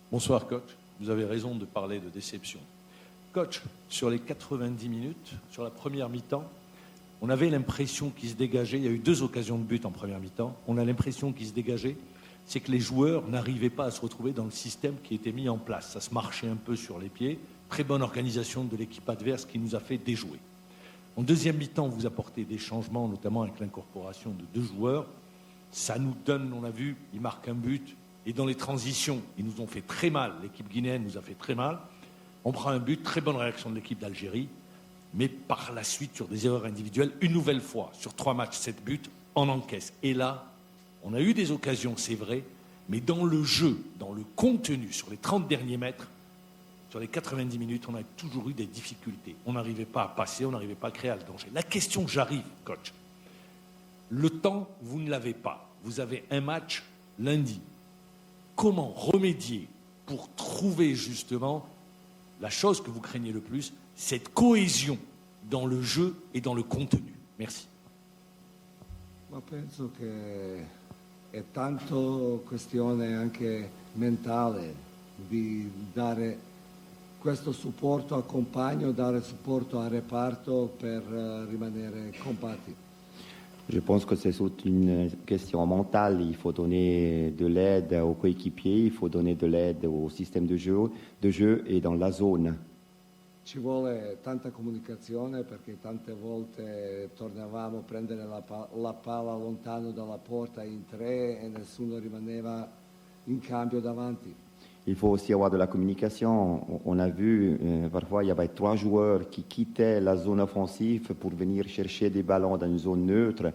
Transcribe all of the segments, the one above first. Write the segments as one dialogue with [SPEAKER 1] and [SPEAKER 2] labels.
[SPEAKER 1] Bonsoir, coach. Vous avez raison de parler de déception. Coach, sur les 90 minutes, sur la première mi-temps, on avait l'impression qu'il se dégageait. Il y a eu 2 occasions de but en première mi-temps. On a l'impression qu'il se dégageait. C'est que les joueurs n'arrivaient pas à se retrouver dans le système qui était mis en place. Ça se marchait un peu sur les pieds. Très bonne organisation de l'équipe adverse qui nous a fait déjouer. En deuxième mi-temps, vous apportez des changements, notamment avec l'incorporation de 2 joueurs. Ça nous donne, on a vu, ils marquent un but. Et dans les transitions, ils nous ont fait très mal. L'équipe guinéenne nous a fait très mal. On prend un but, très bonne réaction de l'équipe d'Algérie. Mais par la suite, sur des erreurs individuelles, une nouvelle fois, sur 3 matchs, 7 buts, on encaisse. Et là, on a eu des occasions, c'est vrai, mais dans le jeu, dans le contenu, sur les 30 derniers mètres, sur les 90 minutes, on a toujours eu des difficultés. On n'arrivait pas à passer, on n'arrivait pas à créer le danger. La question que j'arrive, coach, le temps, vous ne l'avez pas. Vous avez un match lundi. Comment remédier pour trouver justement la chose que vous craignez le plus, cette cohésion dans le jeu et dans le contenu? Merci.
[SPEAKER 2] Ma penso che è tanto questione anche mentale di dare questo supporto al compagno, dare supporto al reparto per rimanere compatti.
[SPEAKER 3] Je pense que c'est surtout une question mentale. Il faut donner de l'aide aux coéquipiers, il faut donner de l'aide au système de jeu et dans la zone.
[SPEAKER 2] Ci vuole tanta comunicazione perché tante volte tornavamo a prendere la palla lontano dalla porta in 3 e nessuno rimaneva in cambio davanti.
[SPEAKER 3] Il faut aussi avoir de la communication. On a vu, parfois, il y avait 3 joueurs qui quittaient la zone offensive pour venir chercher des ballons dans une zone neutre.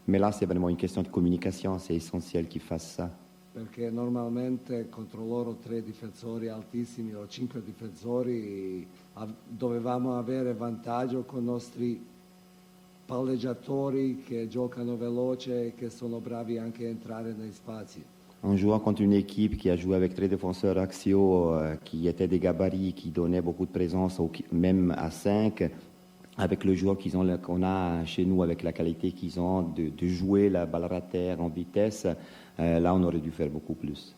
[SPEAKER 3] Mais là, c'est vraiment une question de communication. C'est essentiel qu'ils fassent ça.
[SPEAKER 2] Perché normalmente contro loro 3 difensori altissimi o 5 difensori dovevamo avere vantaggio con i nostri palleggiatori che giocano veloce e che sono bravi anche a entrare nei spazi.
[SPEAKER 3] En jouant contre une équipe qui a joué avec 3 défenseurs axiaux, qui étaient des gabarits, qui donnaient beaucoup de présence, même à 5, avec le joueur qu'on a chez nous, avec la qualité qu'ils ont de jouer la balle à terre en vitesse, là on aurait dû faire beaucoup plus.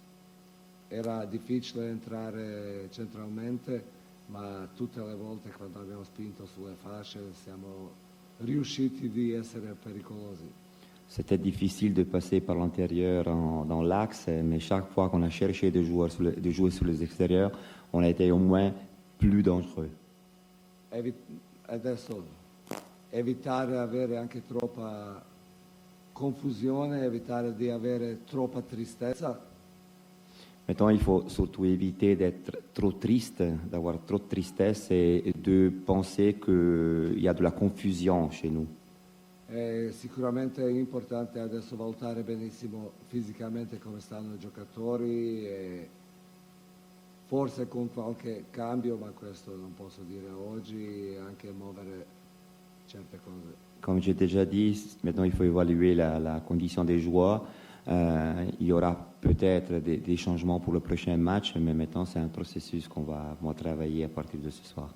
[SPEAKER 2] Era difficile entrare centralmente, ma tutte le volte quando abbiamo spinto sulle fasce siamo riusciti di essere pericolosi.
[SPEAKER 3] C'était difficile de passer par l'intérieur dans l'axe, mais chaque fois qu'on a cherché de jouer sur les extérieurs, on a été au moins plus dangereux.
[SPEAKER 2] Adesso evitare di avere anche troppa confusione, evitare di avere troppa tristezza.
[SPEAKER 3] Maintenant, il faut surtout éviter d'être trop triste, d'avoir trop de tristesse et de penser qu'il y a de la confusion chez nous.
[SPEAKER 2] Sicuramente è importante adesso valutare benissimo fisicamente come stanno i giocatori e forse con qualche cambio, ma questo non posso dire oggi, anche muovere certe cose.
[SPEAKER 3] Comme j'ai déjà dit, maintenant il faut évaluer la condition des joueurs. Il y aura peut-être des changements pour le prochain match, mais maintenant c'est un processus qu'on va travailler à partir de ce soir.